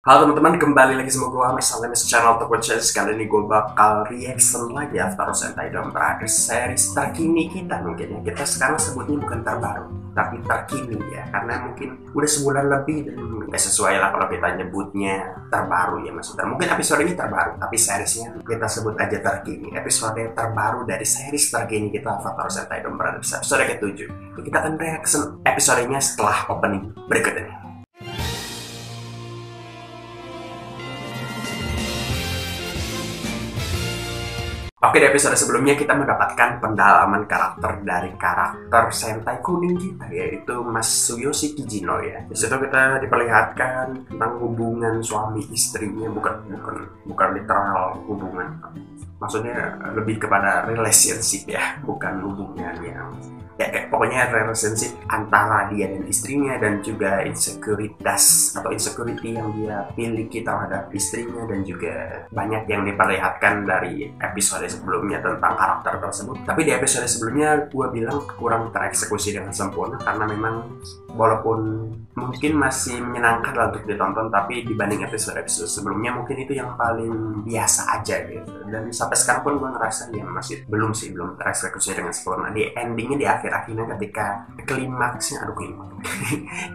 Halo teman-teman, kembali lagi sama gue Amir Salamis channel Toko Chess. Kali ini gue bakal reaction lagi Avatar Sentai Don Brothers series terkini kita mungkin ya. Kita sekarang sebutnya bukan terbaru, tapi terkini ya. Karena mungkin udah sebulan lebih dan gak sesuai lah kalau kita nyebutnya terbaru ya maksudnya. Mungkin episode ini terbaru, tapi seriesnya kita sebut aja terkini. Episode terbaru dari series terkini kita Avatar Sentai Don Brothers episode ke-7. Kita akan reaction episodenya setelah opening berikut ini. Oke, di episode sebelumnya kita mendapatkan pendalaman karakter dari karakter Sentai kuning kita, yaitu Mas Tsuyoshi Kijino ya. Di situ kita diperlihatkan tentang hubungan suami istrinya, bukan literal hubungan. Maksudnya lebih kepada relationship ya, bukan hubungan yang pokoknya relationship antara dia dan istrinya, dan juga insecurity yang dia miliki terhadap istrinya, dan juga banyak yang diperlihatkan dari episode sebelumnya tentang karakter tersebut. Tapi di episode sebelumnya gue bilang kurang tereksekusi dengan sempurna karena memang walaupun mungkin masih menyenangkan lah untuk ditonton, tapi dibanding episode-episode sebelumnya mungkin itu yang paling biasa aja gitu. Dan sampai sekarang pun gue ngerasa ya masih belum tereksekusi dengan sempurna. Di endingnya di akhir-akhirnya ketika klimaksnya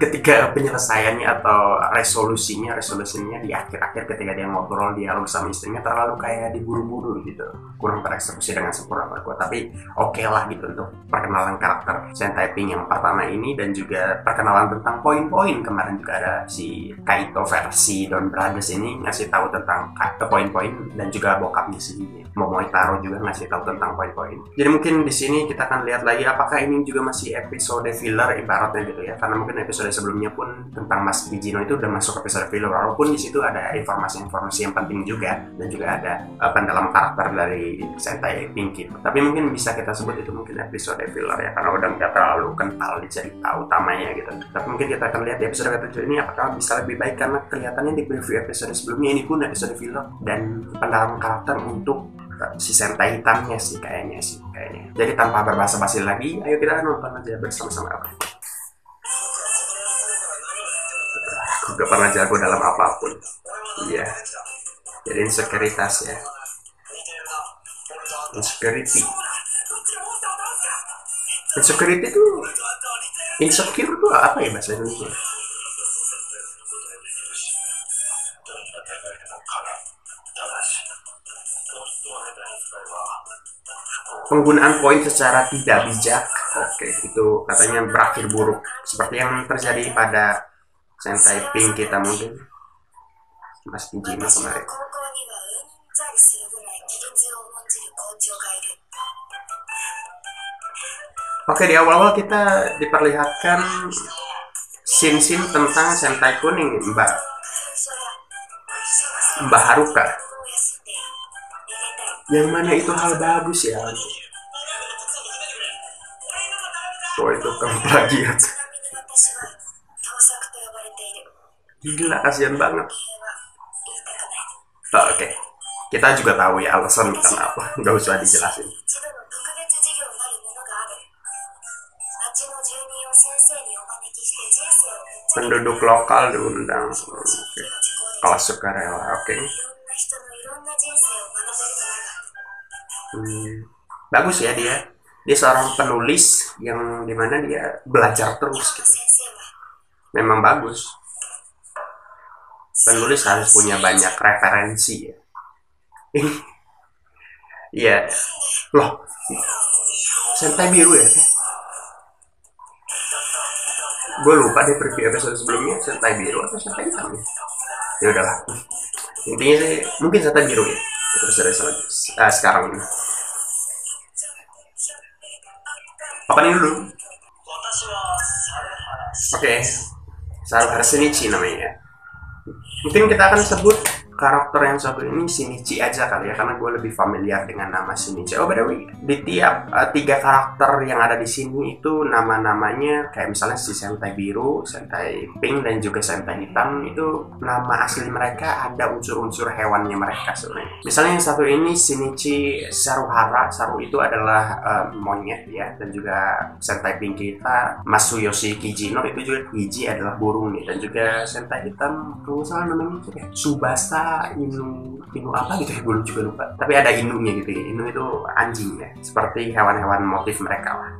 ketika penyelesaiannya atau resolusinya di akhir-akhir ketika dia ngobrol dialog sama istrinya terlalu kayak diburu-buru gitu, kurang tereksekusi dengan sempurna menurut gue. Tapi oke lah gitu untuk perkenalan karakter Sentai Pink yang pertama ini, dan juga perkenalan tentang poin-poin. Kemarin juga ada si Kaito versi Don Brothers ini ngasih tahu tentang poin-poin, dan juga bokapnya sendiri Momotaro juga ngasih tahu tentang poin-poin. Jadi mungkin di sini kita akan lihat lagi apakah ini juga masih episode filler ibaratnya gitu ya, karena mungkin episode sebelumnya pun tentang Mas Kijino itu udah masuk episode filler, walaupun di situ ada informasi-informasi yang penting juga, dan juga ada pendalam karakter dari Sentai Pink gitu. Tapi mungkin bisa kita sebut itu mungkin episode filler ya, karena udah nggak terlalu kental di cerita utamanya gitu. Tapi mungkin kita akan lihat di episode ke-7 ini apakah bisa lebih baik, karena kelihatannya di preview episode sebelumnya ini pun episode filler dan pendalam karakter untuk si Sentai hitamnya sih kayaknya. Jadi tanpa berbahasa-basi lagi, ayo kita nonton aja bersama-sama. Aku gak pernah jago dalam apapun. Iya. Jadi insekuritas ya. Insecurity itu insecure itu apa ya bahasa Indonesia? Penggunaan poin secara tidak bijak. Oke, itu katanya berakhir buruk, seperti yang terjadi pada Sentai Pink kita mungkin Mas Kijino kemarin. Oke, di awal-awal kita diperlihatkan scene tentang Sentai kuning Mbak Haruka, yang mana itu hal bagus ya. Oh, itu kan plagiat. Gila, kasihan banget. Oke. Kita juga tahu ya alasan kenapa, nggak usah dijelasin. Penduduk lokal diundang. Oke. Kelas sukarela. Oke. Bagus ya dia seorang penulis yang dimana dia belajar terus gitu. Memang bagus, penulis harus punya banyak referensi ya. Iya loh, Sentai biru ya, gue lupa deh preview episode sebelumnya Sentai biru atau Sentai hitam ya udahlah, intinya sih mungkin Sentai biru ya terus sekarang ini. Apa nih dulu? Oke, Saru Harsenichi namanya. Mungkin kita akan sebut karakter yang satu ini Shinichi aja kali ya, karena gue lebih familiar dengan nama Shinichi. Oh by the way, di tiap tiga karakter yang ada di sini itu nama-namanya kayak misalnya si Sentai biru, Sentai pink, dan juga Sentai hitam, itu nama asli mereka ada unsur-unsur hewannya mereka sebenarnya. Misalnya yang satu ini Shinichi Saruhara, Saru itu adalah monyet ya, dan juga Sentai pink kita Masuyoshi Kijino itu juga Kiji adalah burung nih, dan juga Sentai hitam kalau salah namanya Subasa Inu apa gitu ya, gue juga lupa, tapi ada inunya gitu ya. Inu itu anjing ya, seperti hewan-hewan motif mereka lah.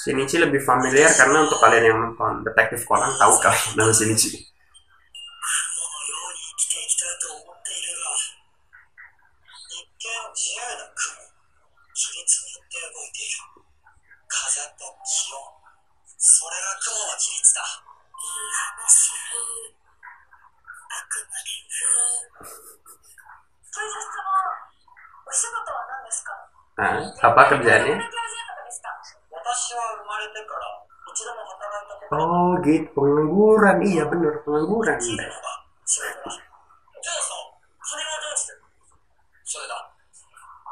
Shinichi lebih familiar karena untuk kalian yang nonton Detektif Conan tahu kalian nama Shinichi. Nah, apa kerjaannya? Oh gitu, pengangguran. Iya bener, pengangguran.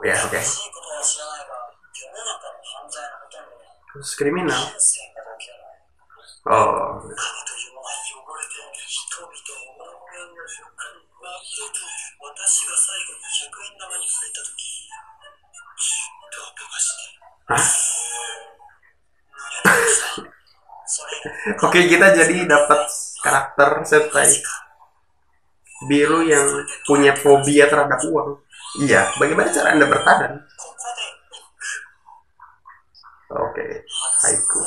Ya oke. Terus kriminal. Oh. Hah? Oke, kita jadi dapat karakter Sentai biru yang punya fobia terhadap uang. Iya, bagaimana cara Anda bertahan? Oke, haiku.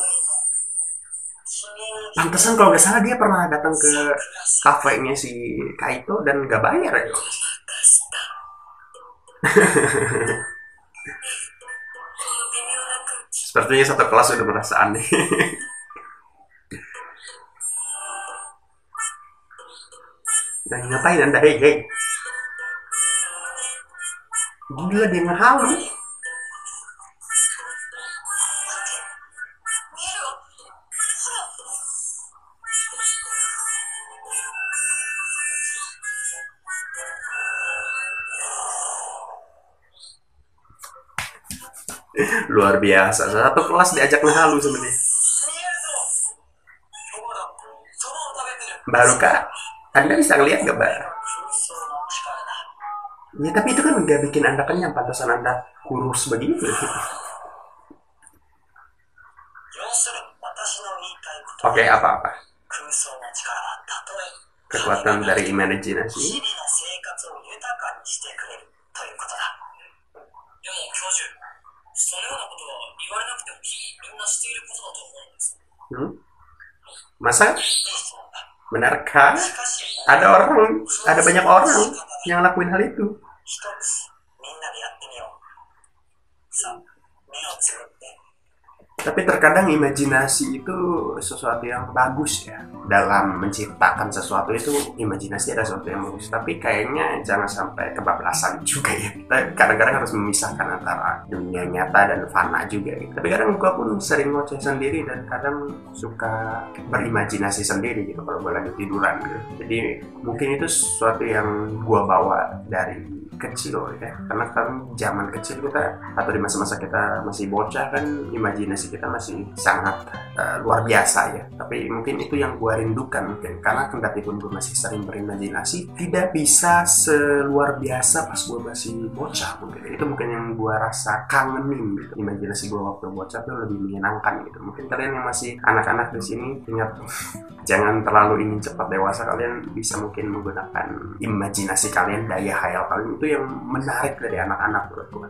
Pantesan kalau nggak salah dia pernah datang ke kafenya si Kaito dan nggak bayar ya. Sepertinya satu kelas sudah merasa aneh. Nah, ngapain Anda? Hei, hei. Gila, dia ngehalu. Luar biasa, satu kelas diajak ngehalu sebenarnya. Baru kak, Anda bisa ngeliat gak mbak? Ya tapi itu kan nggak bikin Anda kenyang, pantasan Anda kurus begitu. Oke, apa-apa? Kekuatan dari imajinasi. Masa? Benarkah ada banyak orang yang lakuin hal itu? Tapi terkadang imajinasi itu sesuatu yang bagus ya. Dalam menciptakan sesuatu itu imajinasi ada sesuatu yang bagus. Tapi kayaknya jangan sampai kebablasan juga ya. Kita kadang-kadang harus memisahkan antara dunia nyata dan fana juga ya. Tapi kadang gue pun sering ngoceh sendiri dan kadang suka berimajinasi sendiri gitu kalau gue lagi tiduran gitu. Jadi mungkin itu sesuatu yang gue bawa dari kecil ya, karena kan zaman kecil kita atau di masa-masa kita masih bocah kan imajinasi kita masih sangat luar biasa ya. Tapi mungkin itu yang gue rindukan mungkin, karena kendati pun gue masih sering berimajinasi tidak bisa seluar biasa pas gue masih bocah mungkin. Itu mungkin yang gue rasa kangenin gitu. Imajinasi gue waktu bocah tuh lebih menyenangkan gitu. Mungkin kalian yang masih anak-anak di sini ingat jangan terlalu ingin cepat dewasa, kalian bisa mungkin menggunakan imajinasi kalian, daya hayal kalian, itu yang menarik dari anak-anak menurut gue,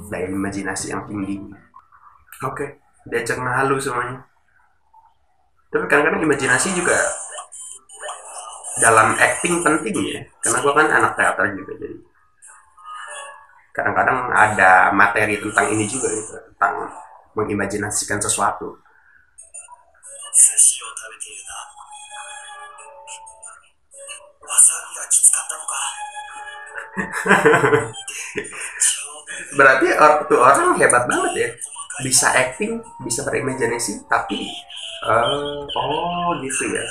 daya imajinasi yang tinggi. Oke, diajak ngehalu semuanya. Tapi kadang-kadang imajinasi juga dalam acting penting ya, karena gue kan anak teater juga, jadi kadang-kadang ada materi tentang ini juga gitu, tentang mengimajinasikan sesuatu. Berarti tuh orang hebat banget ya, bisa acting, bisa berimajinasi, tapi oh gitu ya.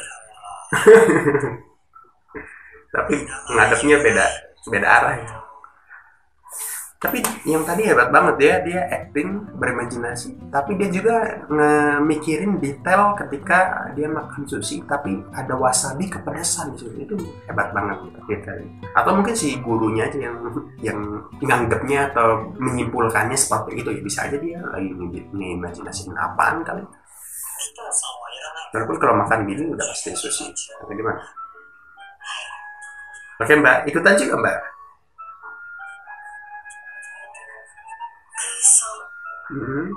Tapi ngadepnya beda beda arah ya. Tapi yang tadi hebat banget ya, dia acting berimajinasi tapi dia juga ngemikirin detail ketika dia makan sushi tapi ada wasabi kepedesan di situ. Itu hebat banget gitu. Atau mungkin si gurunya aja yang nganggapnya atau menyimpulkannya seperti itu ya, bisa aja dia lagi ngimajinasiin apaan kali. Walaupun kalau makan gini udah pasti sushi. Tapi gimana? Oke Mbak, ikutan juga Mbak. Hmm.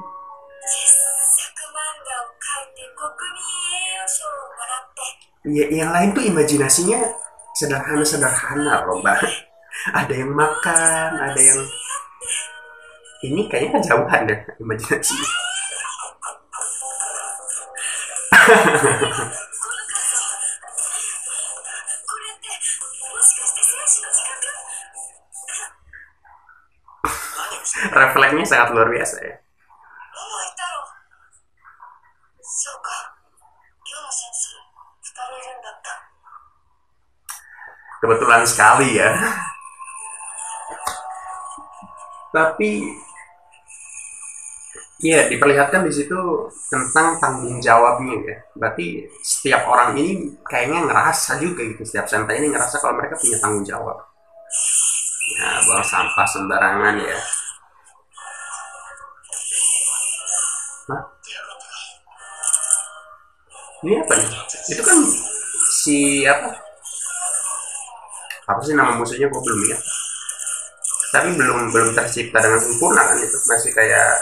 Ya, yang lain tuh imajinasinya sederhana-sederhana loh Mbak. Ada yang makan, ada yang ini kayaknya kejauhan deh imajinasi. Refleksnya sangat luar biasa ya. Kebetulan sekali ya. Tapi ya diperlihatkan di situ tentang tanggung jawabnya ya. Berarti setiap orang ini kayaknya ngerasa juga gitu, setiap sentai ini ngerasa kalau mereka punya tanggung jawab. Ya, buang sampah sembarangan ya. Hah? Ini apa nih? Itu kan si apa sih nama musuhnya gue belum ingat. Tapi belum tercipta dengan sempurna kan, itu masih kayak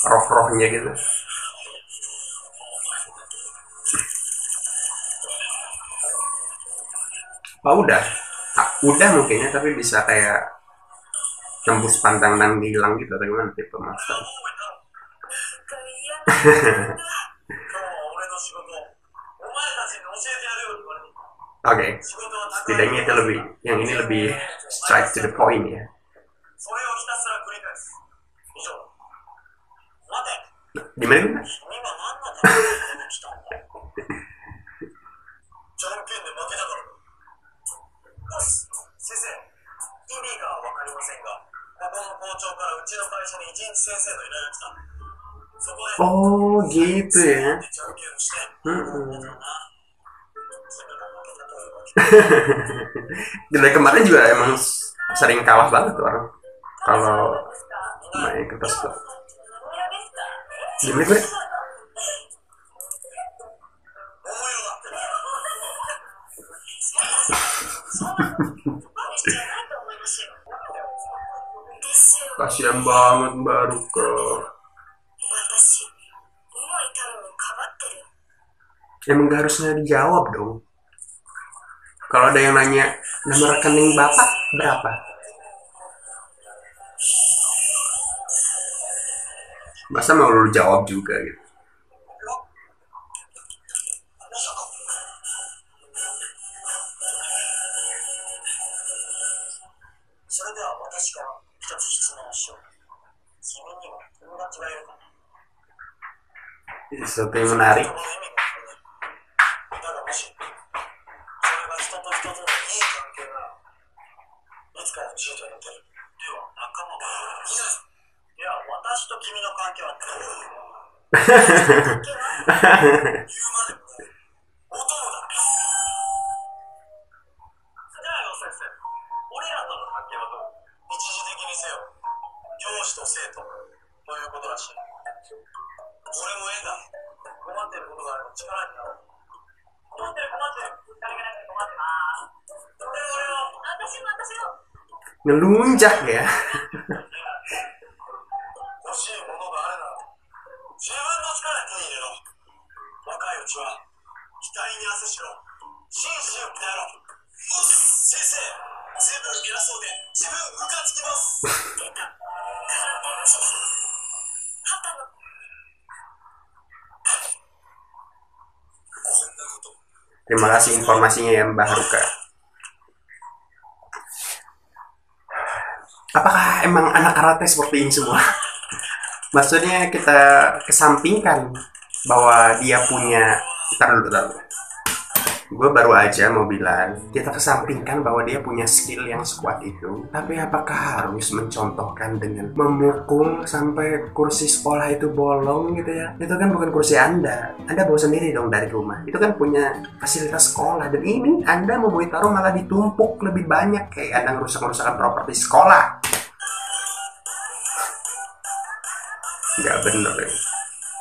roh-rohnya gitu. Oh udah, udah mungkinnya, tapi bisa kayak tembus pandang dan hilang gitu atau gimana tipe master. Oke, setidaknya itu lebih, yang ini lebih straight to the point ya. Gimana? Oh gitu ya. Dari kemarin juga emang sering kalah banget tuh orang kalau main kertas tuh. Gimana gue? Kasian banget Mbak Ruka. Emang gak harusnya dijawab dong. Kalau ada yang nanya nama rekening bapak berapa, masa mau lu jawab juga gitu. Sesuatu yang menarik. Ngelunjak ya. Terima kasih informasinya ya Mbak Haruka. Apakah emang anak karate seperti ini semua? Maksudnya kita kesampingkan bahwa dia punya, taruh dulu. Gue baru aja mau bilang, kita kesampingkan bahwa dia punya skill yang sekuat itu. Tapi apakah harus mencontohkan dengan memukul sampai kursi sekolah itu bolong gitu ya? Itu kan bukan kursi Anda. Anda bawa sendiri dong dari rumah. Itu kan punya fasilitas sekolah. Dan ini Anda mau taruh malah ditumpuk lebih banyak. Kayak Anda ngerusak-ngerusakan properti sekolah. Nggak bener ya.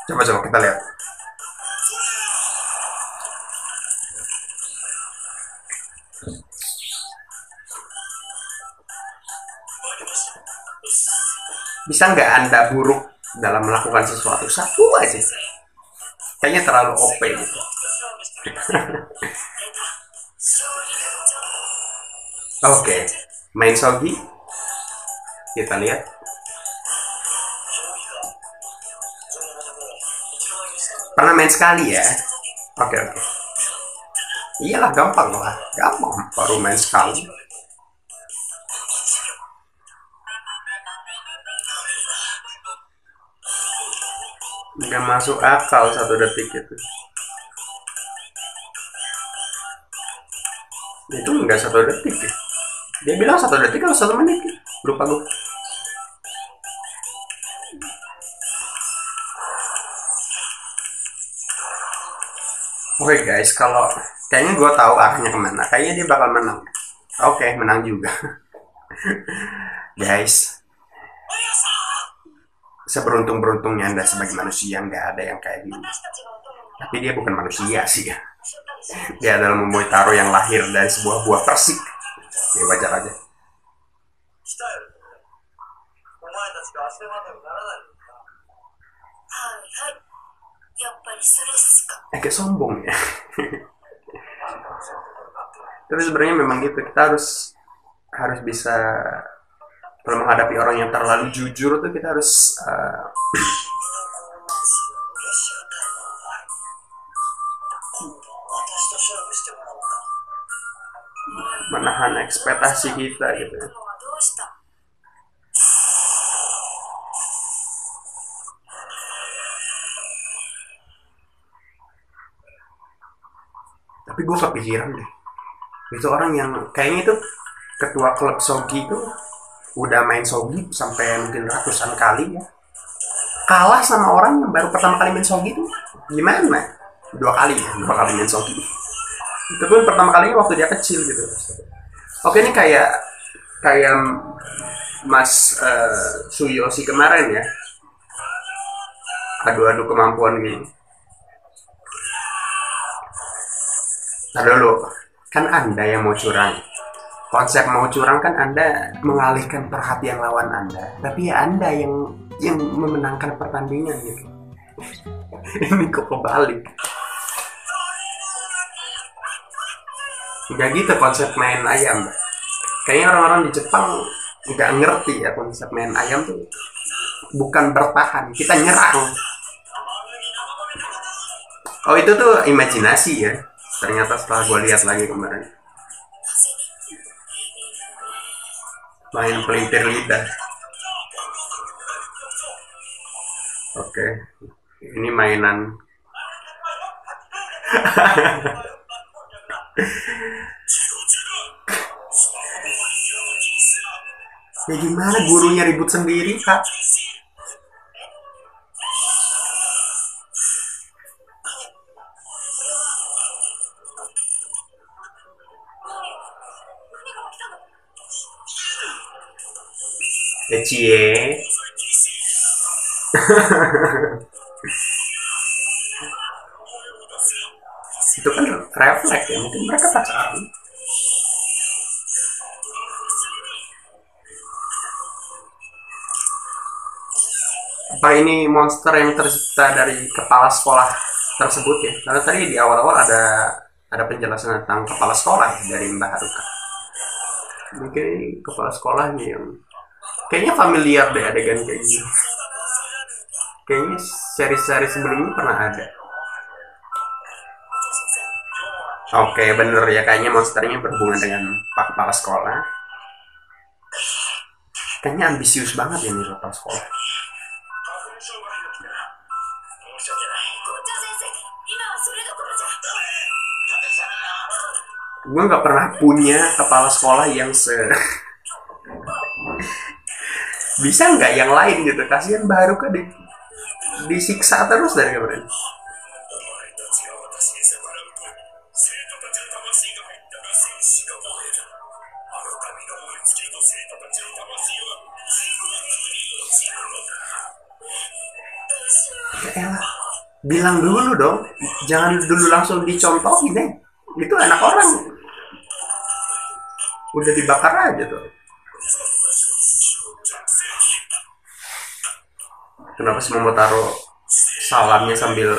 Coba-coba kita lihat. Bisa nggak Anda buruk dalam melakukan sesuatu? Satu aja. Kayaknya terlalu OP gitu. Oke, main Sogi. Kita lihat. Pernah main sekali ya? Oke. Iyalah gampang lah. Gampang baru main sekali. Nggak masuk akal 1 detik itu. Itu nggak 1 detik ya. Dia bilang 1 detik atau 1 menit ya? Lupa gue. Oke guys, kalau kayaknya gue tahu arahnya kemana. Kayaknya dia bakal menang. Oke, menang juga. Guys, seberuntung-beruntungnya Anda sebagai manusia, nggak ada yang kayak gini. Tapi dia bukan manusia sih ya. Dia adalah Momotaro yang lahir dari sebuah buah persik. Ya wajar aja. Agak sombong ya. Tapi sebenarnya memang gitu, kita harus bisa, kalau menghadapi orang yang terlalu jujur tuh kita harus menahan ekspektasi kita gitu. Tapi gue kepikiran deh, itu orang yang kayaknya itu ketua klub Sogi itu udah main Sogi sampai mungkin ratusan kali ya, kalah sama orang yang baru pertama kali main Sogi itu gimana? 2 kali main Sogi. Itu pun pertama kalinya waktu dia kecil gitu. Oke, ini kayak Mas Suyoshi kemarin ya, adu-adu kemampuan gini. Nah dulu, kan Anda yang mau curang. Konsep mau curang kan Anda mengalihkan perhatian lawan Anda, tapi ya Anda yang memenangkan pertandingan gitu. Ini kok kebalik. Nggak gitu konsep main ayam. Kayaknya orang-orang di Jepang nggak ngerti ya konsep main ayam tuh. Bukan bertahan, kita nyerang. Oh itu tuh imajinasi ya. Ternyata setelah gue lihat lagi kemarin, main pelintir lidah. Oke, ini mainan. Ya gimana gurunya ribut sendiri kak? Cie. Itu kan refleks ya, mungkin mereka pacaran. Apa ini monster yang tercipta dari kepala sekolah tersebut ya? Karena tadi di awal-awal ada penjelasan tentang kepala sekolah ya, dari Mbak Haruka. Mungkin kepala sekolahnya yang kayaknya familiar deh adegan kayak gini. Kayaknya seri-seri sebelumnya pernah ada. Oke, bener ya, kayaknya monsternya berhubungan dengan Pak Kepala Sekolah. Kayaknya ambisius banget ini kepala sekolah. Gue nggak pernah punya kepala sekolah yang bisa nggak yang lain gitu. Kasihan baru kan disiksa terus dari kemarin. Ya elah, bilang dulu dong, jangan dulu langsung dicontohin deh. Itu anak orang udah dibakar aja tuh. Kenapa sih mau taruh salamnya sambil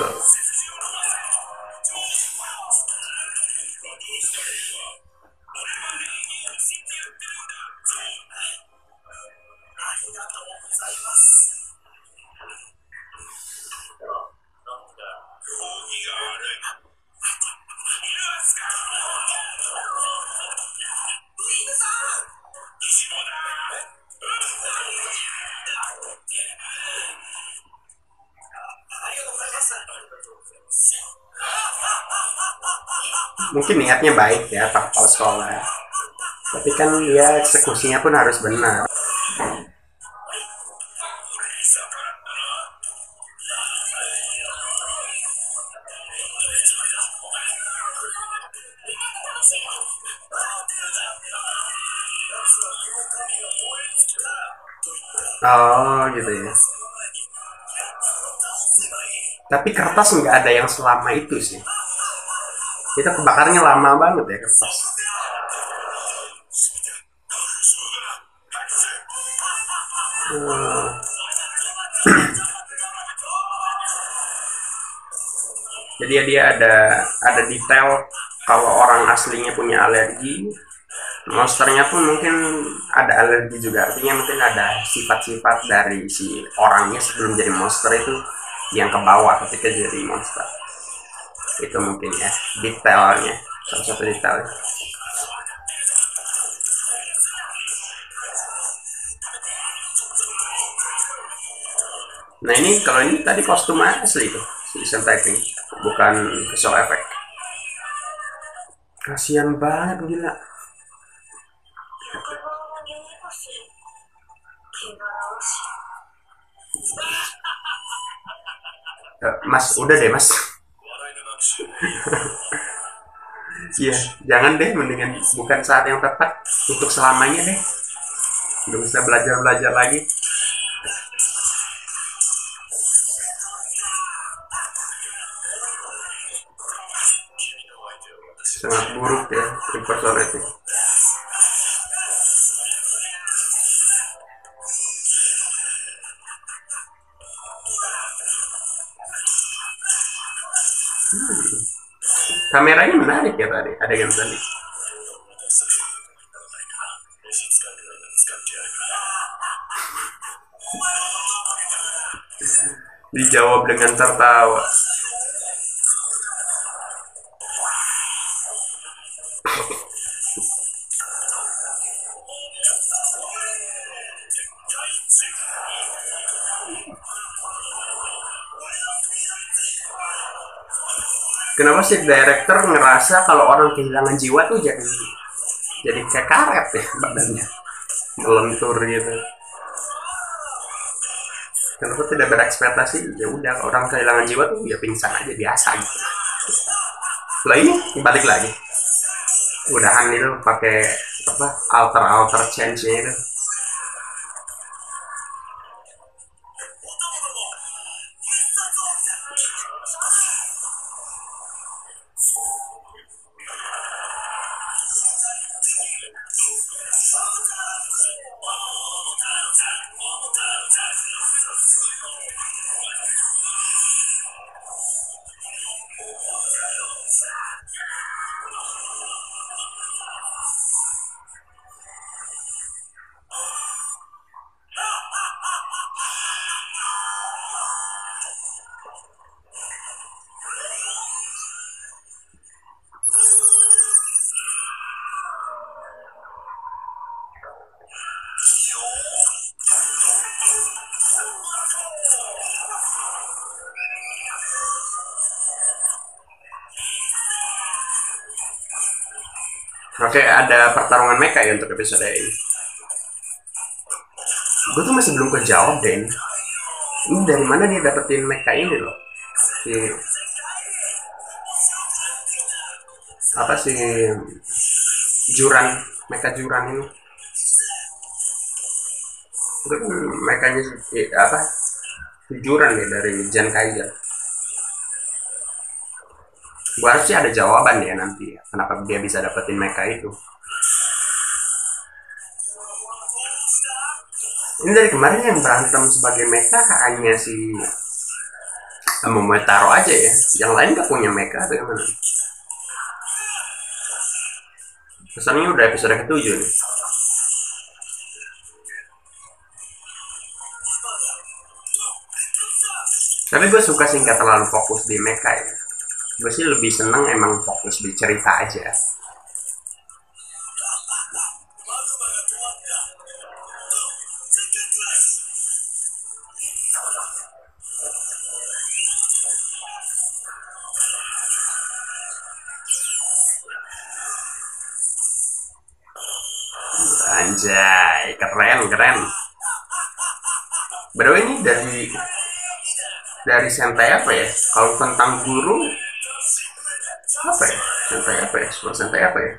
mungkin niatnya baik ya pak kepala sekolah, tapi kan ya eksekusinya pun harus benar. Oh gitu ya. Tapi kertas nggak ada yang selama itu sih. Itu kebakarnya lama banget ya kertas. Hmm. Jadi ya dia ada detail kalau orang aslinya punya alergi, monsternya pun mungkin ada alergi juga. Artinya mungkin ada sifat-sifat dari si orangnya sebelum jadi monster itu yang ke bawah ketika jadi monster. Itu mungkin ya detailnya, salah satu detailnya. Nah ini kalau ini tadi kostum asli tuh si Season Typing, bukan visual effect. Kasian banget gila. Mas udah deh mas. Iya, jangan deh, mendingan bukan saat yang tepat untuk selamanya deh. Udah bisa belajar-belajar lagi. Sangat buruk ya impersonate. Kameranya menarik ya tadi, ada yang tadi. Dijawab dengan tertawa. Kenapa sih director ngerasa kalau orang kehilangan jiwa tuh jadi kayak karet ya badannya, melentur gitu. Kenapa tidak berekspektasi? Ya udah, orang kehilangan jiwa tuh ya pingsan aja biasa gitu. Lah ini balik lagi. Udahan itu pakai apa, alter change-nya itu. Oke, ada pertarungan mecha ya untuk episode ini. Gue tuh masih belum kejawab deh. Ini dari mana dia dapetin mecha ini loh? Si apa sih Juran, mecha Juran ini? Itu kan mekanya apa? Juran ya dari Jan Kaiser. Gue harus sih ada jawaban ya nanti. Kenapa dia bisa dapetin mecha itu? Ini dari kemarin yang berantem sebagai mecha hanya si Momotaro aja ya. Yang lain gak punya mecha atau gimana? Kesannya udah episode ke-7 nih. Tapi gue suka sih gak terlalu fokus di mecha ya. Gue sih lebih seneng emang fokus di cerita aja. Anjay, keren keren. By the way, ini dari Sentai apa ya? Kalau tentang guru apa ya? Sentai apa ya? Sentai apa ya?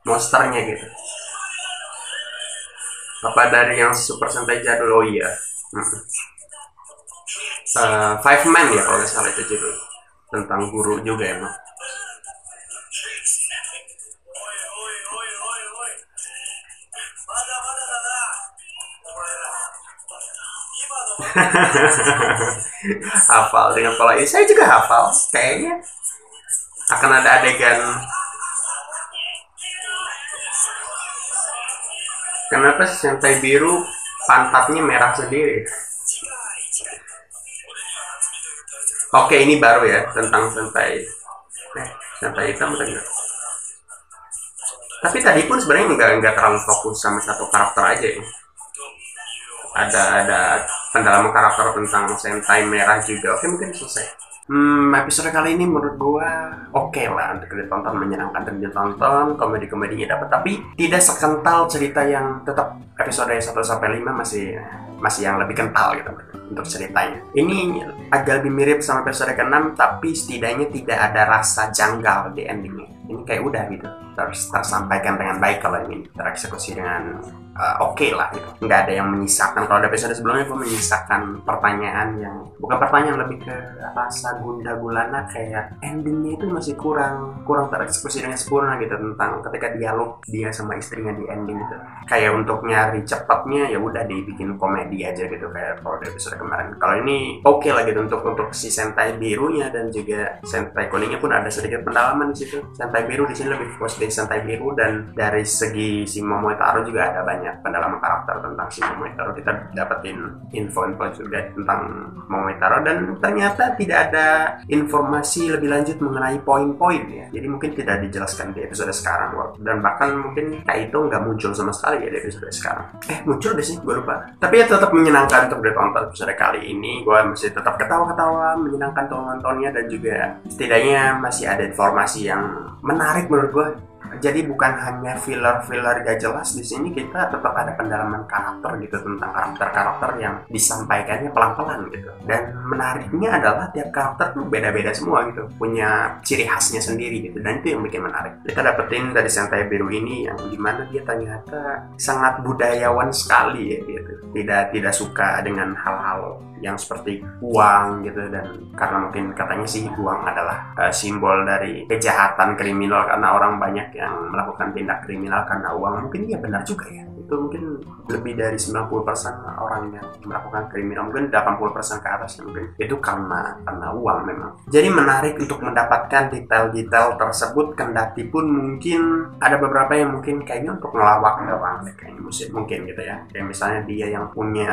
Monsternya gitu. Apa dari yang Super Sentai jadul? Oh iya. Five Man ya kalau nggak salah itu judul. Tentang guru juga emang. Hafal dengan pola ini. Saya juga hafal. Kayaknya akan ada adegan. Kenapa Sentai biru pantatnya merah sendiri? Oke, ini baru ya tentang Sentai. Sentai hitam atau enggak? Tapi tadi pun sebenarnya nggak terlalu fokus sama satu karakter aja ya. Ada pendalaman karakter tentang Sentai merah juga. Oke, mungkin selesai. Episode kali ini menurut gua oke lah untuk ditonton, menyenangkan dan ditonton, komedi-komedinya dapat, tapi tidak sekental cerita yang tetap episode 1 sampai 5 masih yang lebih kental gitu untuk ceritanya. Ini agak lebih mirip sama episode ke-6, tapi setidaknya tidak ada rasa janggal di endingnya. Ini kayak udah gitu tersampaikan dengan baik, kalau ini tereksekusi dengan oke lah gitu. Nggak ada yang menyisakan. Kalau ada episode sebelumnya gue menyisakan pertanyaan yang bukan pertanyaan, lebih ke rasa gunda gulana, kayak endingnya itu masih kurang tereksekusi dengan sempurna gitu, tentang ketika dialog dia sama istrinya di ending gitu. Kayak untuk nyari cepatnya ya udah dibikin komedi aja gitu kayak kalau di episode kemarin. Kalau ini oke lah gitu untuk si Sentai birunya dan juga Sentai kuningnya pun ada sedikit pendalaman di situ. Sentai biru di sini lebih fokus di Sentai biru, dan dari segi si Momotaro juga ada banyak pendalaman karakter tentang si Momotaro. Kita dapetin info juga tentang Momotaro, dan ternyata tidak ada informasi lebih lanjut mengenai poin-poin ya. Jadi mungkin tidak dijelaskan di episode sekarang, dan bahkan mungkin kayak itu nggak muncul sama sekali ya di episode sekarang. Muncul deh sih, gue lupa. Tapi ya tetap menyenangkan untuk ditonton episode kali ini. Gue masih tetap ketawa-ketawa, menyenangkan tontonnya, dan juga setidaknya masih ada informasi yang menarik menurut gue. Jadi bukan hanya filler gak jelas, di sini kita tetap ada pendalaman karakter gitu, tentang karakter-karakter yang disampaikannya pelan-pelan gitu. Dan menariknya adalah tiap karakter tuh beda-beda semua gitu, punya ciri khasnya sendiri gitu, dan itu yang bikin menarik. Kita dapetin dari Sentai biru ini yang dimana dia ternyata sangat budayawan sekali ya gitu. Tidak suka dengan hal-hal yang seperti uang gitu, dan karena mungkin katanya sih uang adalah simbol dari kejahatan kriminal, karena orang banyak yang melakukan tindak kriminal karena uang. Mungkin dia benar juga ya, itu mungkin lebih dari 90% orang yang melakukan kriminal, mungkin 80% ke atas mungkin itu karena uang memang. Jadi menarik untuk mendapatkan detail-detail tersebut, kendati pun mungkin ada beberapa yang mungkin kayaknya untuk ngelawak doang kayaknya mungkin gitu ya. Kayak misalnya dia yang punya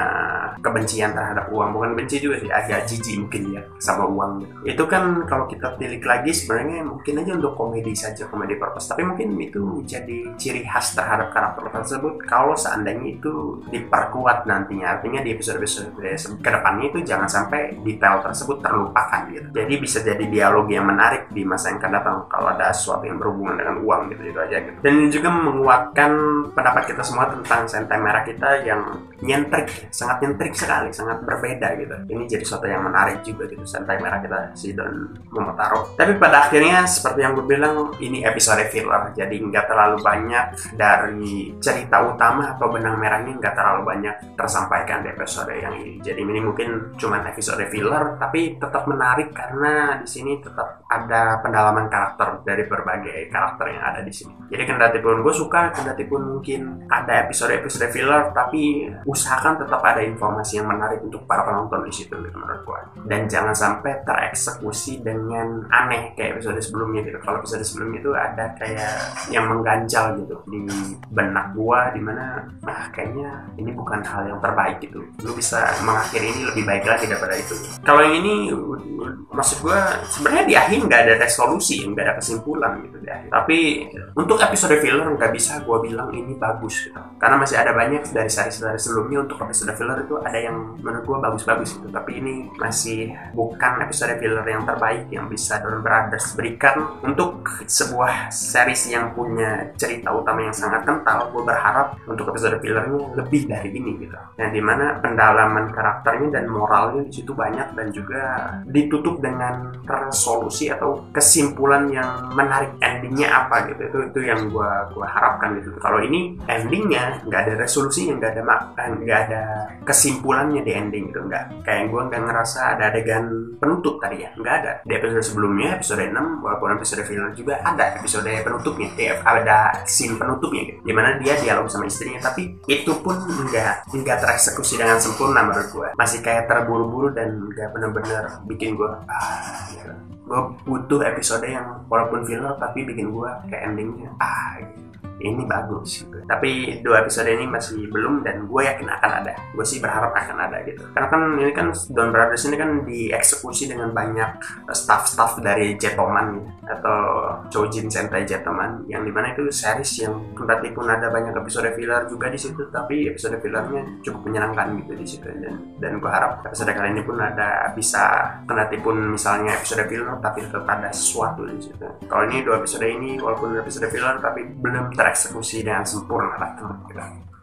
kebencian terhadap uang, bukan benci juga sih, agak jijik mungkin dia sama uang gitu. Itu kan kalau kita tilik lagi sebenarnya mungkin aja untuk komedi saja, komedi purpose, tapi mungkin itu jadi ciri khas terhadap karakter tersebut. Kalau kalau seandainya itu diperkuat nantinya, artinya di episode-episode kedepannya itu jangan sampai detail tersebut terlupakan gitu. Jadi bisa jadi dialog yang menarik di masa yang akan datang kalau ada sesuatu yang berhubungan dengan uang gitu aja gitu. Dan juga menguatkan pendapat kita semua tentang Sentai Merah kita yang nyentrik, sangat nyentrik sekali, sangat berbeda gitu. Ini jadi sesuatu yang menarik juga gitu, Sentai Merah kita si Don Momotaro. Tapi pada akhirnya seperti yang gue bilang, ini episode filler, jadi nggak terlalu banyak dari cerita utama atau benang merahnya, nggak terlalu banyak tersampaikan di episode yang ini. Jadi ini mungkin cuma episode filler, tapi tetap menarik karena di sini tetap ada pendalaman karakter dari berbagai karakter yang ada di sini. Jadi kendati pun gue suka, kendati pun mungkin ada episode filler, tapi usahakan tetap ada informasi yang menarik untuk para penonton di situ gitu, menurut gue. Dan jangan sampai tereksekusi dengan aneh kayak episode sebelumnya gitu. Kalau episode sebelumnya itu ada kayak yang mengganjal gitu di benak gue, dimana kayaknya ini bukan hal yang terbaik gitu. Lu bisa mengakhiri ini lebih baik lagi daripada itu. Kalau yang ini, maksud gue sebenarnya di akhir nggak ada resolusi, nggak ada kesimpulan gitu di akhir. Tapi untuk episode filler nggak bisa gue bilang ini bagus gitu. Karena masih ada banyak dari seri-seri sebelumnya untuk episode filler itu ada yang menurut gue bagus-bagus gitu. Tapi ini masih bukan episode filler yang terbaik yang bisa Don Brothers berikan untuk sebuah series yang punya cerita utama yang sangat kental. Gue berharap untuk episode fillernya lebih dari ini gitu. Yang dimana pendalaman karakternya dan moralnya di situ banyak dan juga ditutup dengan resolusi atau kesimpulan yang menarik, endingnya apa gitu. Itu yang gue harapkan gitu. Kalau ini endingnya nggak ada resolusinya, nggak ada kesimpulannya di ending gitu, nggak. Kayak gue nggak ngerasa ada adegan penutup tadi ya, nggak ada. Di episode sebelumnya, episode 6, walaupun episode filler juga ada episode penutupnya, ada scene penutupnya gitu, dimana dia dialog sama istrinya, tapi itu pun nggak tereksekusi dengan sempurna menurut gue. Masih kayak terburu-buru dan nggak benar-benar bikin gue gitu. Gue butuh episode yang walaupun filler tapi bikin gue kayak endingnya ini bagus gitu. Tapi 2 episode ini masih belum dan gue yakin akan ada. Gue sih berharap akan ada gitu. Karena kan ini kan Don Brothers ini kan dieksekusi dengan banyak staff dari Jetoman atau Chojin Sentai Jetoman, yang dimana itu series yang kendati pun ada banyak episode filler juga di situ, tapi episode fillernya cukup menyenangkan gitu di situ. Dan gue harap episode kali ini pun ada bisa, kendati pun misalnya episode filler tapi tetap ada sesuatu di situ. Kalau ini 2 episode ini walaupun episode filler tapi belum tereksekusi dengan sempurna lah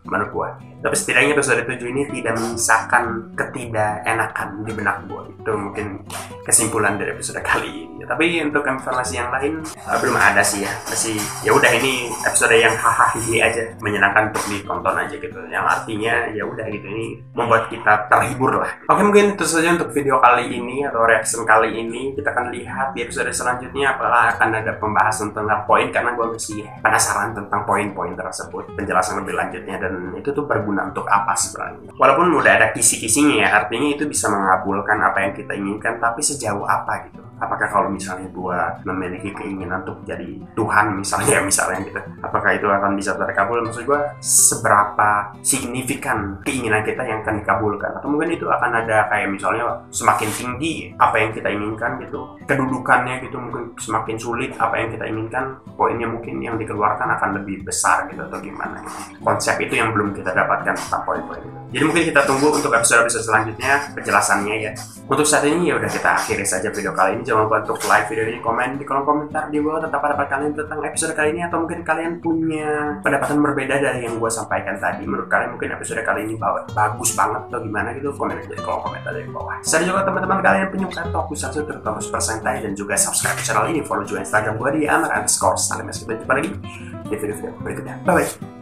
menurut gue. Tapi setidaknya episode 7 ini tidak menyisakan ketidakenakan di benak gue. Itu mungkin kesimpulan dari episode kali ini. Tapi untuk informasi yang lain belum ada sih ya. Masih ya udah, ini episode yang hahaha aja, menyenangkan untuk ditonton aja gitu. Yang artinya ya udah gitu, ini membuat kita terhibur lah. Oke, mungkin itu saja untuk video kali ini atau reaction kali ini. Kita akan lihat di episode selanjutnya apakah akan ada pembahasan tentang poin, karena gue masih penasaran tentang poin-poin tersebut, penjelasan lebih lanjutnya, dan itu tuh berguna untuk apa sebenarnya. Walaupun udah ada kisi-kisinya ya, artinya itu bisa mengabulkan apa yang kita inginkan, tapi sejauh apa gitu. Apakah kalau misalnya gua memiliki keinginan untuk jadi Tuhan misalnya gitu, apakah itu akan bisa terkabul? Maksud gua, seberapa signifikan keinginan kita yang akan dikabulkan? Atau mungkin itu akan ada kayak misalnya semakin tinggi apa yang kita inginkan gitu, kedudukannya gitu, mungkin semakin sulit apa yang kita inginkan, poinnya mungkin yang dikeluarkan akan lebih besar gitu, atau gimana gitu. Konsep itu yang belum kita dapatkan tentang poin-poin itu. Jadi mungkin kita tunggu untuk episode-episode selanjutnya penjelasannya ya. Untuk saat ini ya udah, kita akhiri saja video kali ini. Jangan lupa untuk like video ini, komen di kolom komentar di bawah tentang pendapat kalian tentang episode kali ini, atau mungkin kalian punya pendapatan berbeda dari yang gue sampaikan tadi. Menurut kalian mungkin episode kali ini bagus banget atau gimana gitu, komen aja di kolom komentar di bawah. Saya juga teman-teman kalian penyuka Tokusatsu terutama Super Sentai, dan juga subscribe channel ini, follow juga Instagram gue di amar_. Sampai jumpa lagi di video-video berikutnya. Bye bye.